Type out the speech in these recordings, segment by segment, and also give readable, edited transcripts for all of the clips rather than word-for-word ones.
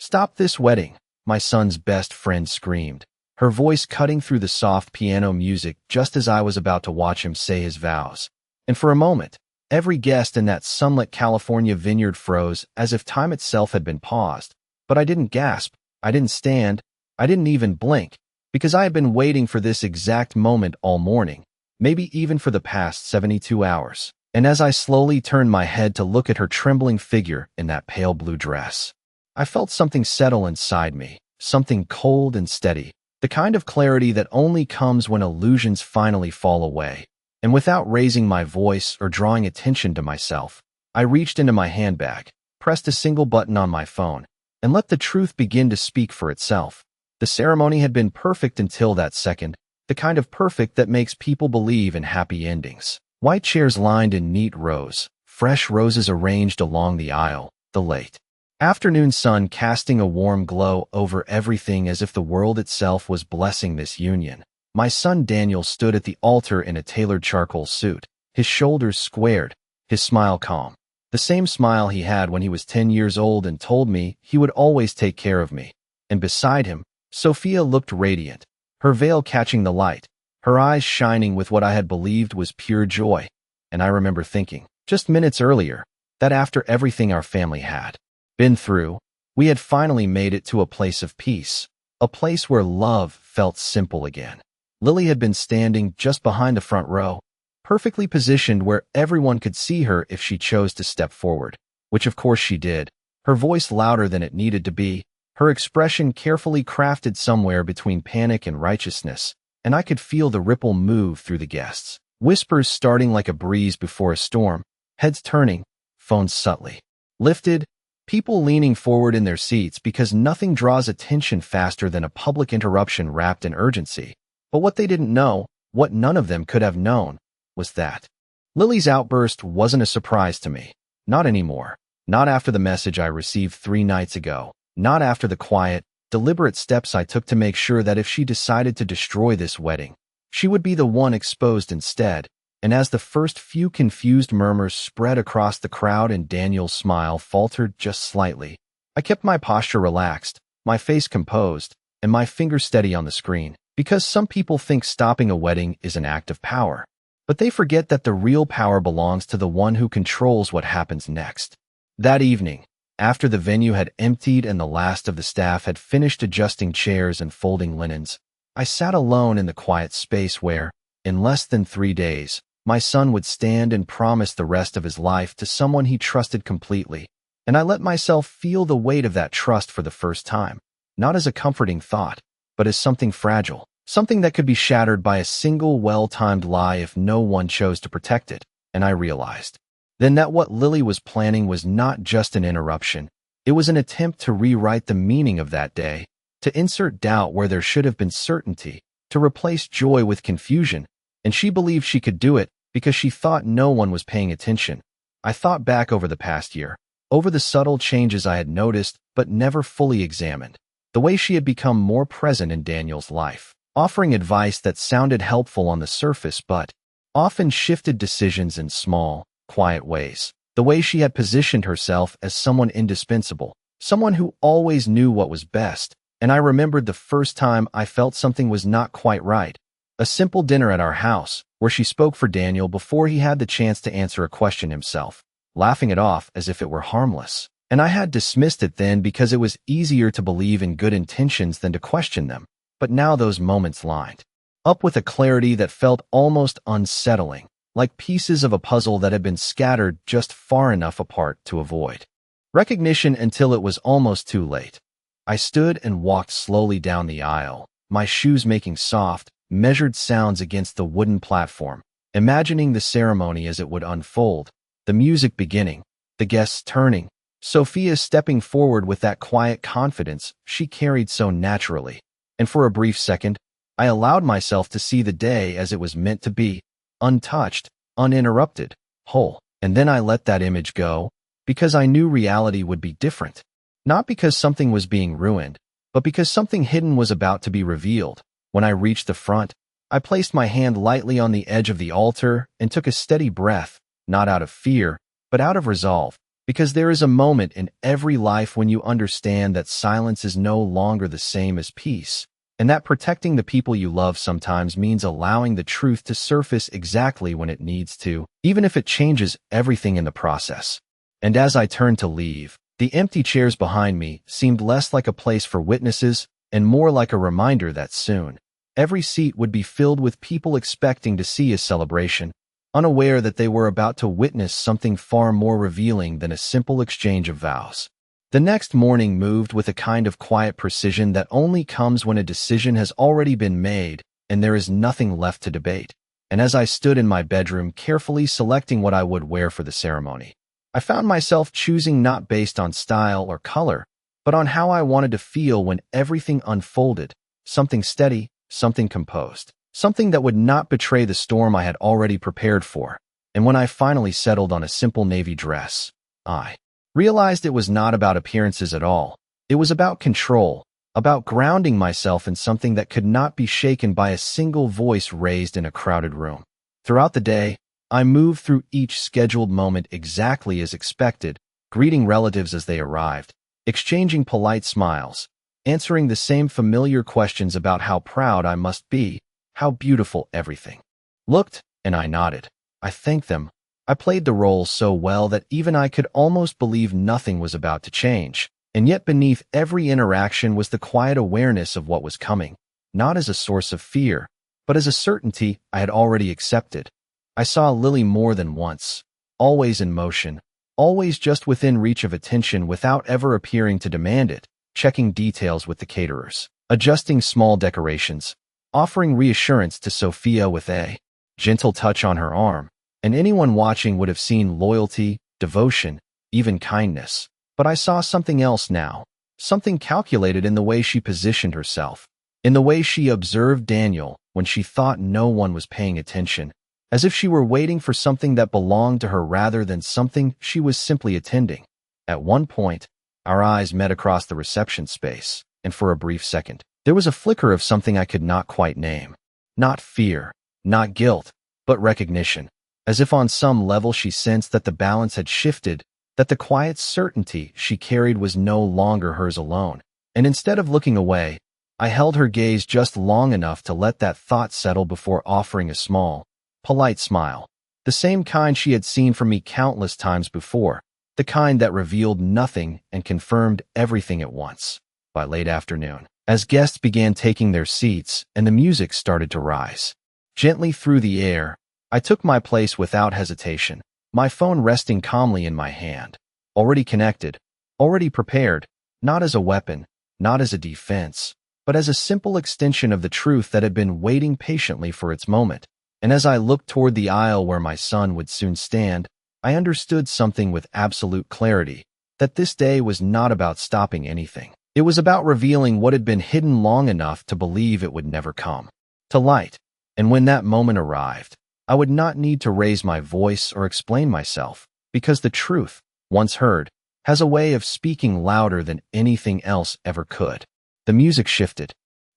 "Stop this wedding," my son's best friend screamed, her voice cutting through the soft piano music just as I was about to watch him say his vows. And for a moment, every guest in that sunlit California vineyard froze as if time itself had been paused. But I didn't gasp, I didn't stand, I didn't even blink, because I had been waiting for this exact moment all morning, maybe even for the past 72 hours. And as I slowly turned my head to look at her trembling figure in that pale blue dress, I felt something settle inside me, something cold and steady, the kind of clarity that only comes when illusions finally fall away. And without raising my voice or drawing attention to myself, I reached into my handbag, pressed a single button on my phone, and let the truth begin to speak for itself. The ceremony had been perfect until that second, the kind of perfect that makes people believe in happy endings. White chairs lined in neat rows, fresh roses arranged along the aisle, the late afternoon sun casting a warm glow over everything as if the world itself was blessing this union. My son Daniel stood at the altar in a tailored charcoal suit, his shoulders squared, his smile calm. The same smile he had when he was 10 years old and told me he would always take care of me. And beside him, Sophia looked radiant, her veil catching the light, her eyes shining with what I had believed was pure joy. And I remember thinking, just minutes earlier, that after everything our family had been through, we had finally made it to a place of peace, a place where love felt simple again. Lily had been standing just behind the front row, perfectly positioned where everyone could see her if she chose to step forward, which of course she did, her voice louder than it needed to be, her expression carefully crafted somewhere between panic and righteousness, and I could feel the ripple move through the guests, whispers starting like a breeze before a storm, heads turning, phones subtly lifted, people leaning forward in their seats because nothing draws attention faster than a public interruption wrapped in urgency. But what they didn't know, what none of them could have known, was that Lily's outburst wasn't a surprise to me. Not anymore. Not after the message I received 3 nights ago. Not after the quiet, deliberate steps I took to make sure that if she decided to destroy this wedding, she would be the one exposed instead. And as the first few confused murmurs spread across the crowd and Daniel's smile faltered just slightly, I kept my posture relaxed, my face composed, and my fingers steady on the screen. Because some people think stopping a wedding is an act of power, but they forget that the real power belongs to the one who controls what happens next. That evening, after the venue had emptied and the last of the staff had finished adjusting chairs and folding linens, I sat alone in the quiet space where, in less than 3 days, my son would stand and promise the rest of his life to someone he trusted completely, and I let myself feel the weight of that trust for the first time, not as a comforting thought, but as something fragile, something that could be shattered by a single well-timed lie if no one chose to protect it. And I realized then that what Lily was planning was not just an interruption. It was an attempt to rewrite the meaning of that day, to insert doubt where there should have been certainty, to replace joy with confusion. And she believed she could do it because she thought no one was paying attention. I thought back over the past year, over the subtle changes I had noticed but never fully examined. The way she had become more present in Daniel's life, offering advice that sounded helpful on the surface but often shifted decisions in small, quiet ways. The way she had positioned herself as someone indispensable, someone who always knew what was best. And I remembered the first time I felt something was not quite right. A simple dinner at our house, where she spoke for Daniel before he had the chance to answer a question himself, laughing it off as if it were harmless. And I had dismissed it then because it was easier to believe in good intentions than to question them. But now those moments lined up with a clarity that felt almost unsettling, like pieces of a puzzle that had been scattered just far enough apart to avoid recognition until it was almost too late. I stood and walked slowly down the aisle, my shoes making soft, measured sounds against the wooden platform, imagining the ceremony as it would unfold, the music beginning, the guests turning, Sophia stepping forward with that quiet confidence she carried so naturally. And for a brief second, I allowed myself to see the day as it was meant to be, untouched, uninterrupted, whole. And then I let that image go, because I knew reality would be different. Not because something was being ruined, but because something hidden was about to be revealed. When I reached the front, I placed my hand lightly on the edge of the altar and took a steady breath, not out of fear, but out of resolve. Because there is a moment in every life when you understand that silence is no longer the same as peace, and that protecting the people you love sometimes means allowing the truth to surface exactly when it needs to, even if it changes everything in the process. And as I turned to leave, the empty chairs behind me seemed less like a place for witnesses and more like a reminder that soon, every seat would be filled with people expecting to see a celebration, unaware that they were about to witness something far more revealing than a simple exchange of vows. The next morning moved with a kind of quiet precision that only comes when a decision has already been made and there is nothing left to debate. And as I stood in my bedroom carefully selecting what I would wear for the ceremony, I found myself choosing not based on style or color, but on how I wanted to feel when everything unfolded, something steady, something composed. Something that would not betray the storm I had already prepared for. And when I finally settled on a simple navy dress, I realized it was not about appearances at all. It was about control, about grounding myself in something that could not be shaken by a single voice raised in a crowded room. Throughout the day, I moved through each scheduled moment exactly as expected, greeting relatives as they arrived, exchanging polite smiles, answering the same familiar questions about how proud I must be, how beautiful everything looked, and I nodded. I thanked them. I played the role so well that even I could almost believe nothing was about to change. And yet beneath every interaction was the quiet awareness of what was coming, not as a source of fear, but as a certainty I had already accepted. I saw Lily more than once, always in motion, always just within reach of attention without ever appearing to demand it, checking details with the caterers, adjusting small decorations, offering reassurance to Sophia with a gentle touch on her arm, and anyone watching would have seen loyalty, devotion, even kindness. But I saw something else now, something calculated in the way she positioned herself, in the way she observed Daniel when she thought no one was paying attention, as if she were waiting for something that belonged to her rather than something she was simply attending. At one point, our eyes met across the reception space, and for a brief second, there was a flicker of something I could not quite name. Not fear, not guilt, but recognition. As if on some level she sensed that the balance had shifted, that the quiet certainty she carried was no longer hers alone. And instead of looking away, I held her gaze just long enough to let that thought settle before offering a small, polite smile. The same kind she had seen from me countless times before, the kind that revealed nothing and confirmed everything at once. By late afternoon, as guests began taking their seats and the music started to rise gently through the air, I took my place without hesitation, my phone resting calmly in my hand. Already connected, already prepared, not as a weapon, not as a defense, but as a simple extension of the truth that had been waiting patiently for its moment. And as I looked toward the aisle where my son would soon stand, I understood something with absolute clarity, that this day was not about stopping anything. It was about revealing what had been hidden long enough to believe it would never come to light. And when that moment arrived, I would not need to raise my voice or explain myself, because the truth, once heard, has a way of speaking louder than anything else ever could. The music shifted,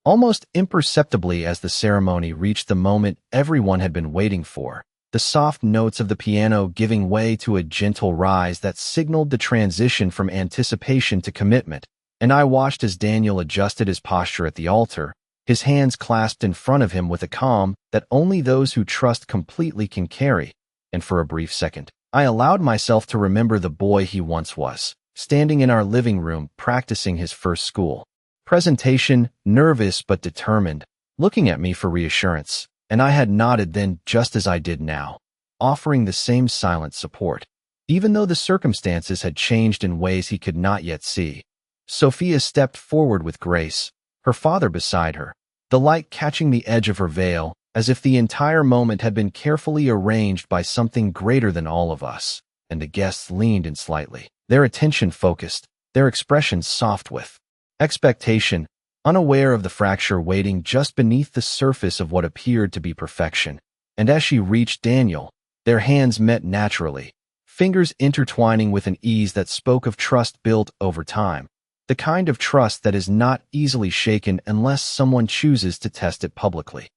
almost imperceptibly as the ceremony reached the moment everyone had been waiting for, the soft notes of the piano giving way to a gentle rise that signaled the transition from anticipation to commitment. And I watched as Daniel adjusted his posture at the altar, his hands clasped in front of him with a calm that only those who trust completely can carry. And for a brief second, I allowed myself to remember the boy he once was, standing in our living room practicing his first school presentation, nervous but determined, looking at me for reassurance. And I had nodded then just as I did now, offering the same silent support, even though the circumstances had changed in ways he could not yet see. Sophia stepped forward with grace, her father beside her, the light catching the edge of her veil, as if the entire moment had been carefully arranged by something greater than all of us. And the guests leaned in slightly, their attention focused, their expressions soft with expectation, unaware of the fracture waiting just beneath the surface of what appeared to be perfection. And as she reached Daniel, their hands met naturally, fingers intertwining with an ease that spoke of trust built over time. The kind of trust that is not easily shaken unless someone chooses to test it publicly.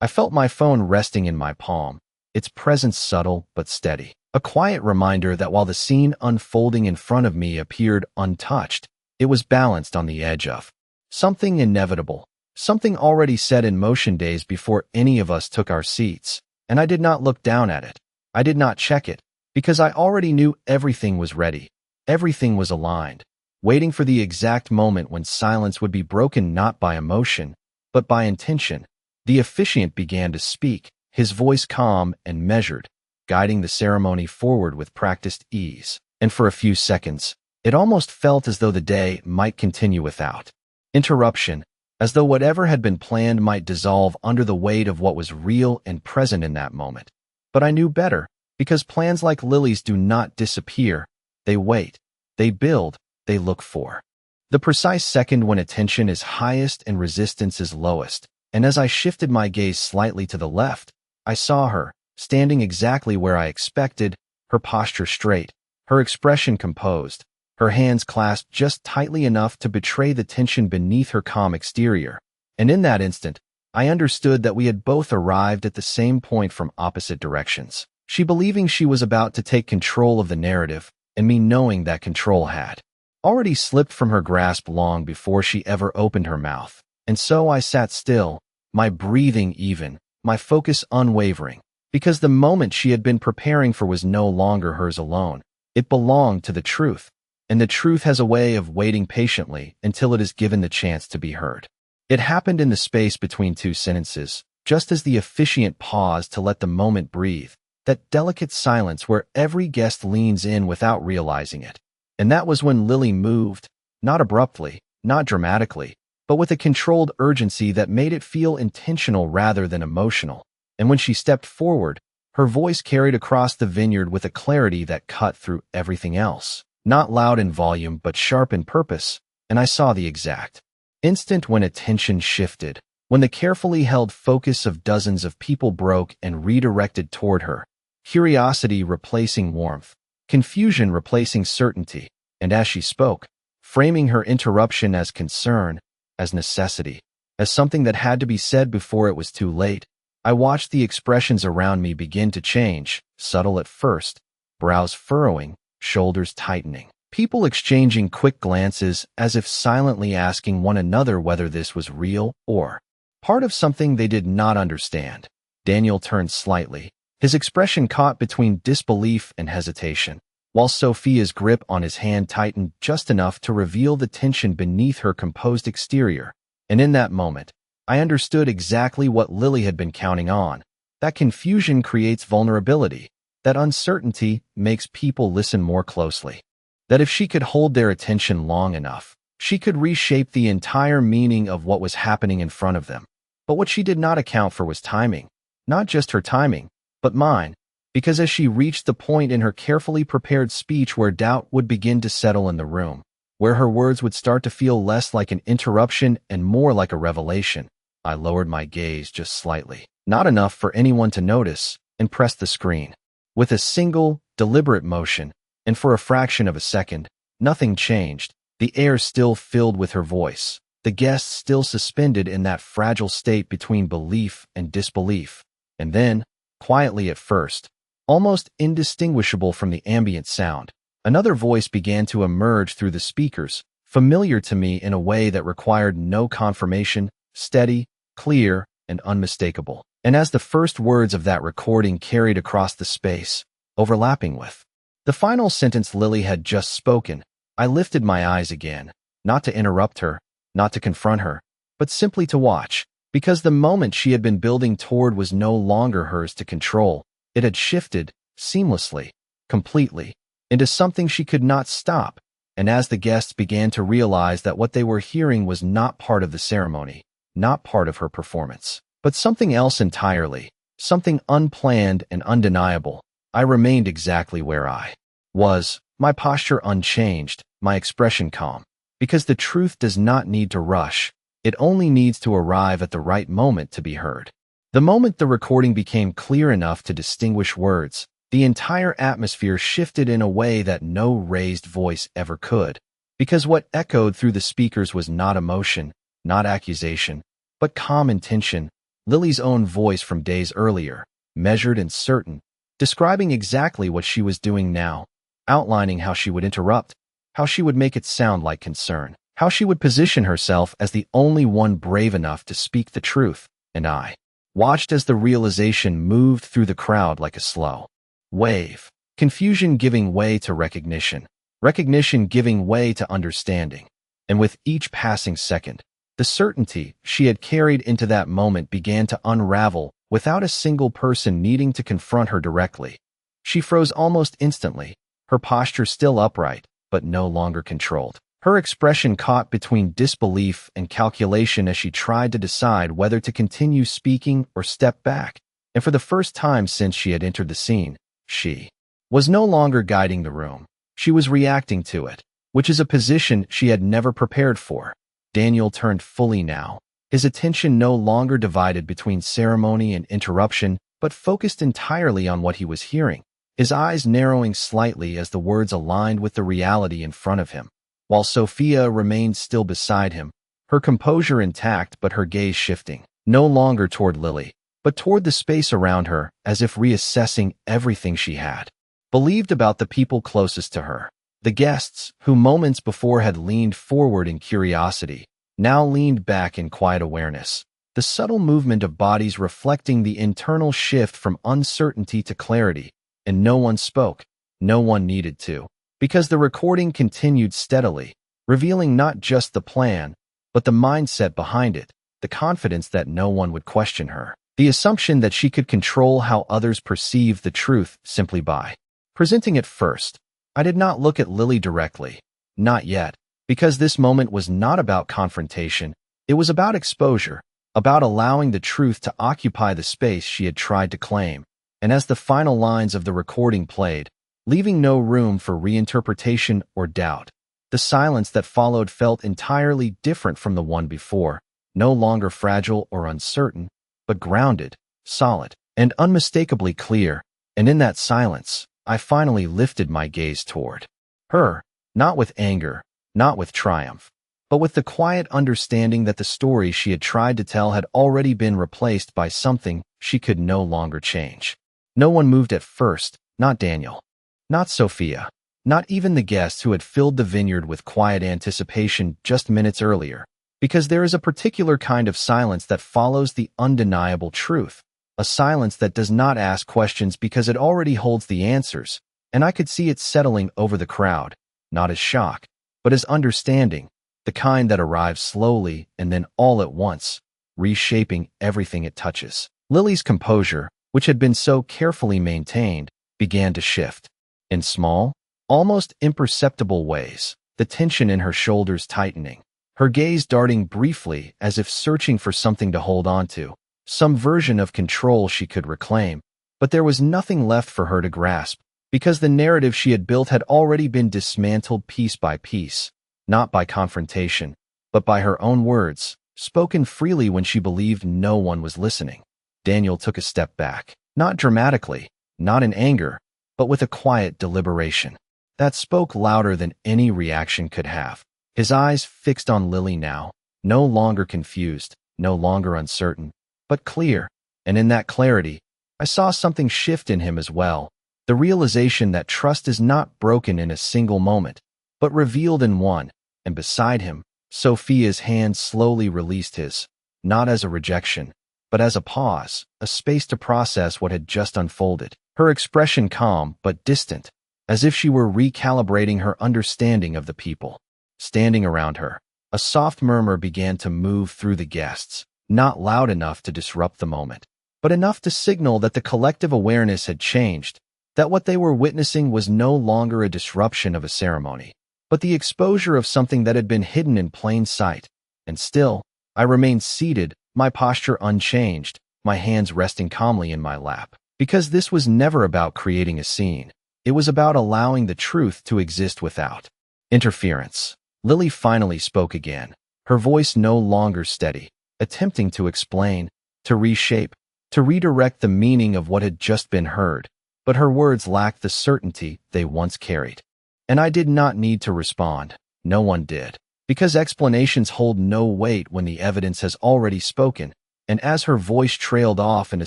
I felt my phone resting in my palm, its presence subtle but steady. A quiet reminder that while the scene unfolding in front of me appeared untouched, it was balanced on the edge of something inevitable, something already set in motion days before any of us took our seats. And I did not look down at it. I did not check it, because I already knew everything was ready. Everything was aligned, waiting for the exact moment when silence would be broken not by emotion, but by intention. The officiant began to speak, his voice calm and measured, guiding the ceremony forward with practiced ease. And for a few seconds, it almost felt as though the day might continue without interruption, as though whatever had been planned might dissolve under the weight of what was real and present in that moment. But I knew better, because plans like Lily's do not disappear. They wait, they build, they look for the precise second when attention is highest and resistance is lowest. And as I shifted my gaze slightly to the left, I saw her, standing exactly where I expected, her posture straight, her expression composed, her hands clasped just tightly enough to betray the tension beneath her calm exterior. And in that instant, I understood that we had both arrived at the same point from opposite directions. She believing she was about to take control of the narrative, and me knowing that control had already slipped from her grasp long before she ever opened her mouth. And so I sat still, my breathing even, my focus unwavering, because the moment she had been preparing for was no longer hers alone. It belonged to the truth, and the truth has a way of waiting patiently until it is given the chance to be heard. It happened in the space between two sentences, just as the officiant paused to let the moment breathe, that delicate silence where every guest leans in without realizing it. And that was when Lily moved, not abruptly, not dramatically, but with a controlled urgency that made it feel intentional rather than emotional. And when she stepped forward, her voice carried across the vineyard with a clarity that cut through everything else. Not loud in volume, but sharp in purpose, and I saw the exact instant when attention shifted, when the carefully held focus of dozens of people broke and redirected toward her, curiosity replacing warmth, confusion replacing certainty, and as she spoke, framing her interruption as concern, as necessity, as something that had to be said before it was too late, I watched the expressions around me begin to change, subtle at first, brows furrowing, shoulders tightening, people exchanging quick glances as if silently asking one another whether this was real or part of something they did not understand. Daniel turned slightly, his expression caught between disbelief and hesitation, while Sophia's grip on his hand tightened just enough to reveal the tension beneath her composed exterior. And in that moment, I understood exactly what Lily had been counting on. That confusion creates vulnerability. That uncertainty makes people listen more closely. That if she could hold their attention long enough, she could reshape the entire meaning of what was happening in front of them. But what she did not account for was timing. Not just her timing, but mine. Because as she reached the point in her carefully prepared speech where doubt would begin to settle in the room, where her words would start to feel less like an interruption and more like a revelation, I lowered my gaze just slightly, not enough for anyone to notice, and pressed the screen. With a single, deliberate motion, and for a fraction of a second, nothing changed. The air still filled with her voice, the guests still suspended in that fragile state between belief and disbelief. And then, quietly at first, almost indistinguishable from the ambient sound, another voice began to emerge through the speakers, familiar to me in a way that required no confirmation, steady, clear, and unmistakable. And as the first words of that recording carried across the space, overlapping with the final sentence Lily had just spoken, I lifted my eyes again, not to interrupt her, not to confront her, but simply to watch, because the moment she had been building toward was no longer hers to control. It had shifted, seamlessly, completely, into something she could not stop. And as the guests began to realize that what they were hearing was not part of the ceremony, not part of her performance, but something else entirely, something unplanned and undeniable, I remained exactly where I was, my posture unchanged, my expression calm, because the truth does not need to rush, it only needs to arrive at the right moment to be heard. The moment the recording became clear enough to distinguish words, the entire atmosphere shifted in a way that no raised voice ever could, because what echoed through the speakers was not emotion, not accusation, but calm intention, Lily's own voice from days earlier, measured and certain, describing exactly what she was doing now, outlining how she would interrupt, how she would make it sound like concern, how she would position herself as the only one brave enough to speak the truth, and I watched as the realization moved through the crowd like a slow wave, confusion giving way to recognition, recognition giving way to understanding, and with each passing second, the certainty she had carried into that moment began to unravel without a single person needing to confront her directly. She froze almost instantly, her posture still upright, but no longer controlled. Her expression caught between disbelief and calculation as she tried to decide whether to continue speaking or step back. And for the first time since she had entered the scene, she was no longer guiding the room. She was reacting to it, which is a position she had never prepared for. Daniel turned fully now, his attention no longer divided between ceremony and interruption, but focused entirely on what he was hearing, his eyes narrowing slightly as the words aligned with the reality in front of him. While Sophia remained still beside him, her composure intact but her gaze shifting, no longer toward Lily, but toward the space around her, as if reassessing everything she had believed about the people closest to her. The guests, who moments before had leaned forward in curiosity, now leaned back in quiet awareness, the subtle movement of bodies reflecting the internal shift from uncertainty to clarity, and no one spoke, no one needed to, because the recording continued steadily, revealing not just the plan, but the mindset behind it, the confidence that no one would question her, the assumption that she could control how others perceived the truth simply by presenting it first. I did not look at Lily directly, not yet, because this moment was not about confrontation, it was about exposure, about allowing the truth to occupy the space she had tried to claim. And as the final lines of the recording played, leaving no room for reinterpretation or doubt, the silence that followed felt entirely different from the one before, no longer fragile or uncertain, but grounded, solid, and unmistakably clear. And in that silence, I finally lifted my gaze toward her, not with anger, not with triumph, but with the quiet understanding that the story she had tried to tell had already been replaced by something she could no longer change. No one moved at first, not Daniel, not Sophia, not even the guests who had filled the vineyard with quiet anticipation just minutes earlier, because there is a particular kind of silence that follows the undeniable truth. A silence that does not ask questions because it already holds the answers, and I could see it settling over the crowd, not as shock, but as understanding, the kind that arrives slowly and then all at once, reshaping everything it touches. Lily's composure, which had been so carefully maintained, began to shift. In small, almost imperceptible ways, the tension in her shoulders tightening, her gaze darting briefly as if searching for something to hold on to, some version of control she could reclaim, but there was nothing left for her to grasp, because the narrative she had built had already been dismantled piece by piece, not by confrontation, but by her own words, spoken freely when she believed no one was listening. Daniel took a step back, not dramatically, not in anger, but with a quiet deliberation that spoke louder than any reaction could have. His eyes fixed on Lily now, no longer confused, no longer uncertain, but clear, and in that clarity, I saw something shift in him as well, the realization that trust is not broken in a single moment, but revealed in one, and beside him, Sophia's hand slowly released his, not as a rejection, but as a pause, a space to process what had just unfolded, her expression calm but distant, as if she were recalibrating her understanding of the people standing around her. A soft murmur began to move through the guests, not loud enough to disrupt the moment, but enough to signal that the collective awareness had changed, that what they were witnessing was no longer a disruption of a ceremony, but the exposure of something that had been hidden in plain sight. And still, I remained seated, my posture unchanged, my hands resting calmly in my lap, because this was never about creating a scene. It was about allowing the truth to exist without interference. Lily finally spoke again, her voice no longer steady, attempting to explain, to reshape, to redirect the meaning of what had just been heard, but her words lacked the certainty they once carried. And I did not need to respond, no one did, because explanations hold no weight when the evidence has already spoken, and as her voice trailed off into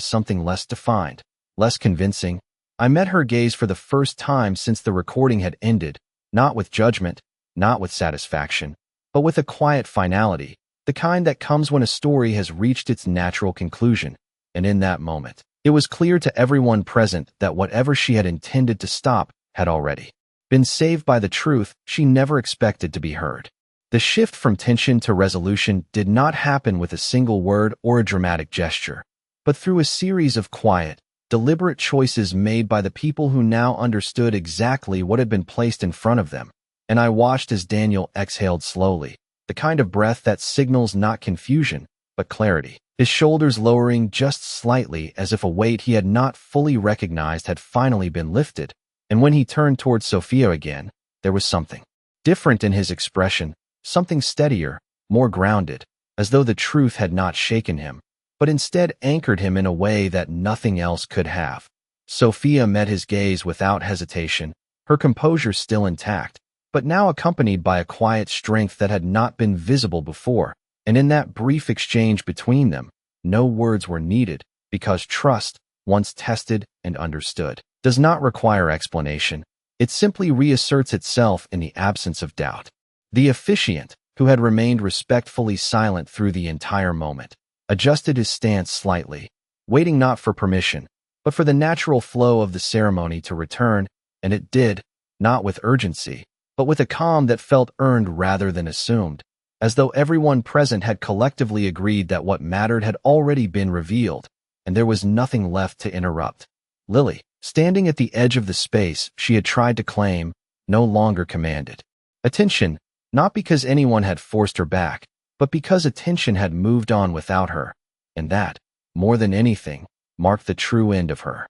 something less defined, less convincing. I met her gaze for the first time since the recording had ended, not with judgment, not with satisfaction, but with a quiet finality, the kind that comes when a story has reached its natural conclusion. And in that moment, it was clear to everyone present that whatever she had intended to stop had already been saved by the truth she never expected to be heard. The shift from tension to resolution did not happen with a single word or a dramatic gesture, but through a series of quiet, deliberate choices made by the people who now understood exactly what had been placed in front of them. And I watched as Daniel exhaled slowly, the kind of breath that signals not confusion, but clarity, his shoulders lowering just slightly as if a weight he had not fully recognized had finally been lifted. And when he turned towards Sophia again, there was something different in his expression, something steadier, more grounded, as though the truth had not shaken him, but instead anchored him in a way that nothing else could have. Sophia met his gaze without hesitation, her composure still intact, but now accompanied by a quiet strength that had not been visible before. And in that brief exchange between them, no words were needed, because trust, once tested and understood, does not require explanation. It simply reasserts itself in the absence of doubt. The officiant, who had remained respectfully silent through the entire moment, adjusted his stance slightly, waiting not for permission, but for the natural flow of the ceremony to return, and it did, not with urgency, but with a calm that felt earned rather than assumed, as though everyone present had collectively agreed that what mattered had already been revealed, and there was nothing left to interrupt. Lily, standing at the edge of the space she had tried to claim, no longer commanded attention, not because anyone had forced her back, but because attention had moved on without her, and that, more than anything, marked the true end of her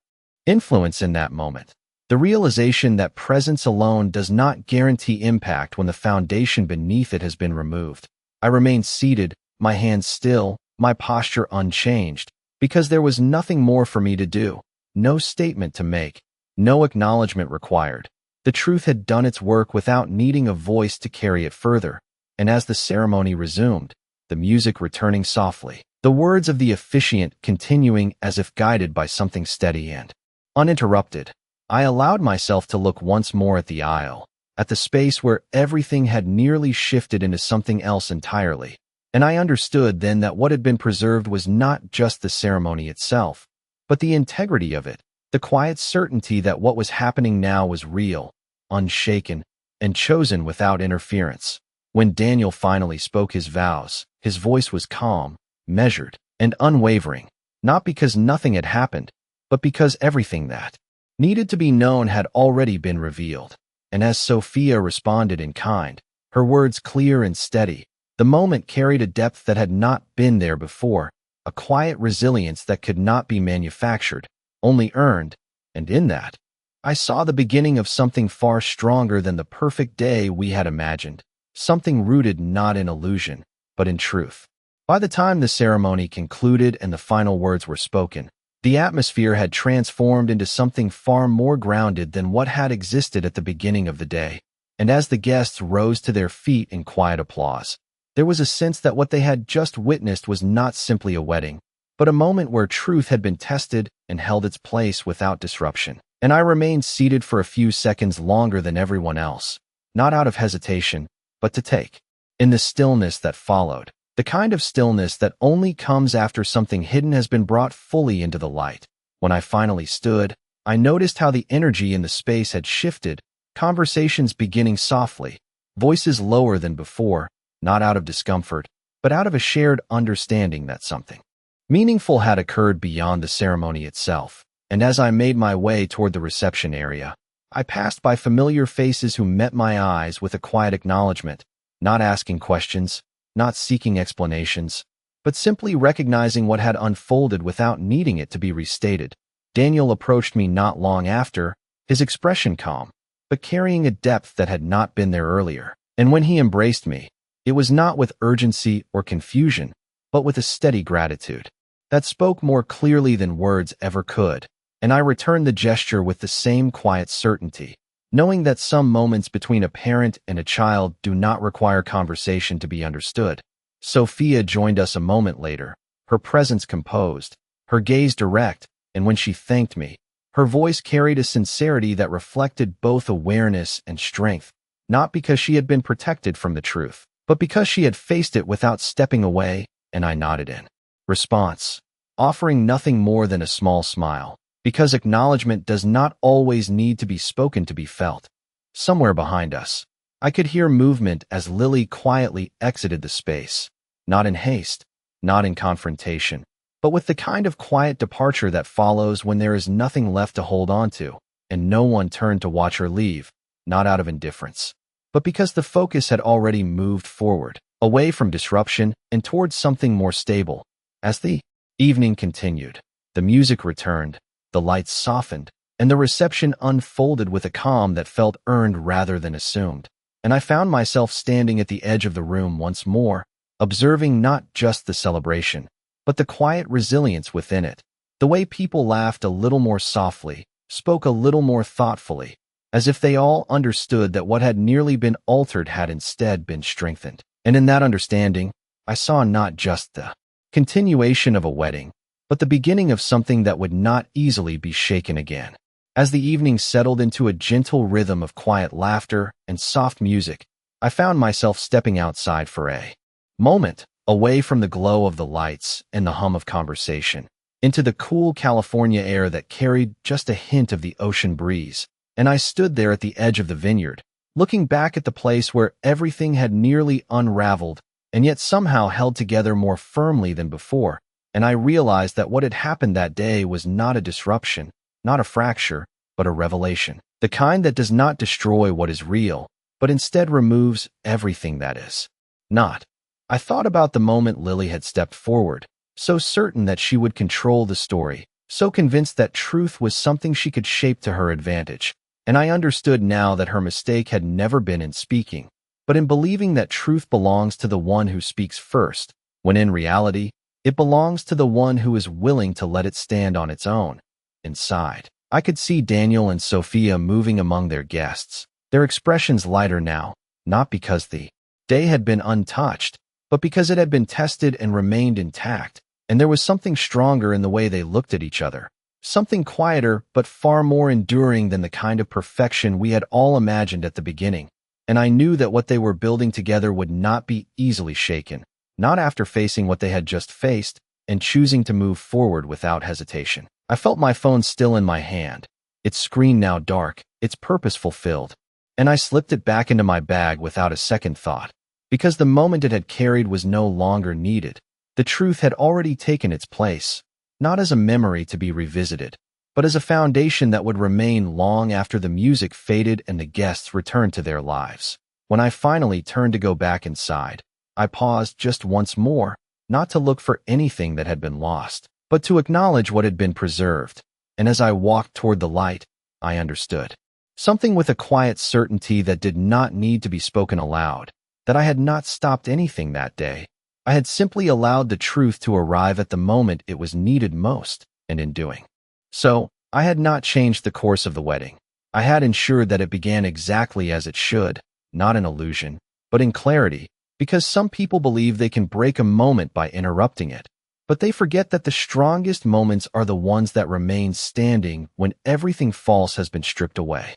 influence in that moment. The realization that presence alone does not guarantee impact when the foundation beneath it has been removed. I remained seated, my hands still, my posture unchanged, because there was nothing more for me to do, no statement to make, no acknowledgement required. The truth had done its work without needing a voice to carry it further, and as the ceremony resumed, the music returning softly, the words of the officiant continuing as if guided by something steady and uninterrupted, I allowed myself to look once more at the aisle, at the space where everything had nearly shifted into something else entirely, and I understood then that what had been preserved was not just the ceremony itself, but the integrity of it, the quiet certainty that what was happening now was real, unshaken, and chosen without interference. When Daniel finally spoke his vows, his voice was calm, measured, and unwavering, not because nothing had happened, but because everything that needed to be known had already been revealed. And as Sophia responded in kind, her words clear and steady, the moment carried a depth that had not been there before, a quiet resilience that could not be manufactured, only earned, and in that, I saw the beginning of something far stronger than the perfect day we had imagined, something rooted not in illusion, but in truth. By the time the ceremony concluded and the final words were spoken, the atmosphere had transformed into something far more grounded than what had existed at the beginning of the day, and as the guests rose to their feet in quiet applause, there was a sense that what they had just witnessed was not simply a wedding, but a moment where truth had been tested and held its place without disruption. And I remained seated for a few seconds longer than everyone else, not out of hesitation, but to take in the stillness that followed, the kind of stillness that only comes after something hidden has been brought fully into the light. When I finally stood, I noticed how the energy in the space had shifted, conversations beginning softly, voices lower than before, not out of discomfort, but out of a shared understanding that something meaningful had occurred beyond the ceremony itself. And as I made my way toward the reception area, I passed by familiar faces who met my eyes with a quiet acknowledgement, not asking questions, not seeking explanations, but simply recognizing what had unfolded without needing it to be restated. Daniel approached me not long after, his expression calm, but carrying a depth that had not been there earlier. And when he embraced me, it was not with urgency or confusion, but with a steady gratitude that spoke more clearly than words ever could. And I returned the gesture with the same quiet certainty, knowing that some moments between a parent and a child do not require conversation to be understood. Sophia joined us a moment later, her presence composed, her gaze direct, and when she thanked me, her voice carried a sincerity that reflected both awareness and strength, not because she had been protected from the truth, but because she had faced it without stepping away, and I nodded in response, offering nothing more than a small smile, because acknowledgement does not always need to be spoken to be felt. Somewhere behind us, I could hear movement as Lily quietly exited the space, not in haste, not in confrontation, but with the kind of quiet departure that follows when there is nothing left to hold on to, and no one turned to watch her leave, not out of indifference, but because the focus had already moved forward, away from disruption and towards something more stable. As the evening continued, the music returned, the lights softened, and the reception unfolded with a calm that felt earned rather than assumed, and I found myself standing at the edge of the room once more, observing not just the celebration, but the quiet resilience within it, the way people laughed a little more softly, spoke a little more thoughtfully, as if they all understood that what had nearly been altered had instead been strengthened. And in that understanding, I saw not just the continuation of a wedding, but the beginning of something that would not easily be shaken again. As the evening settled into a gentle rhythm of quiet laughter and soft music, I found myself stepping outside for a moment, away from the glow of the lights and the hum of conversation, into the cool California air that carried just a hint of the ocean breeze, and I stood there at the edge of the vineyard, looking back at the place where everything had nearly unraveled and yet somehow held together more firmly than before, and I realized that what had happened that day was not a disruption, not a fracture, but a revelation, the kind that does not destroy what is real, but instead removes everything that is not. I thought about the moment Lily had stepped forward, so certain that she would control the story, so convinced that truth was something she could shape to her advantage, and I understood now that her mistake had never been in speaking, but in believing that truth belongs to the one who speaks first, when in reality, it belongs to the one who is willing to let it stand on its own. Inside, I could see Daniel and Sophia moving among their guests, their expressions lighter now, not because the day had been untouched, but because it had been tested and remained intact, and there was something stronger in the way they looked at each other, something quieter but far more enduring than the kind of perfection we had all imagined at the beginning, and I knew that what they were building together would not be easily shaken, not after facing what they had just faced and choosing to move forward without hesitation. I felt my phone still in my hand, its screen now dark, its purpose fulfilled, and I slipped it back into my bag without a second thought, because the moment it had carried was no longer needed. The truth had already taken its place, not as a memory to be revisited, but as a foundation that would remain long after the music faded and the guests returned to their lives. When I finally turned to go back inside, I paused just once more, not to look for anything that had been lost, but to acknowledge what had been preserved, and as I walked toward the light, I understood something with a quiet certainty that did not need to be spoken aloud, that I had not stopped anything that day. I had simply allowed the truth to arrive at the moment it was needed most, and in doing so, I had not changed the course of the wedding. I had ensured that it began exactly as it should, not in illusion, but in clarity, because some people believe they can break a moment by interrupting it, but they forget that the strongest moments are the ones that remain standing when everything false has been stripped away.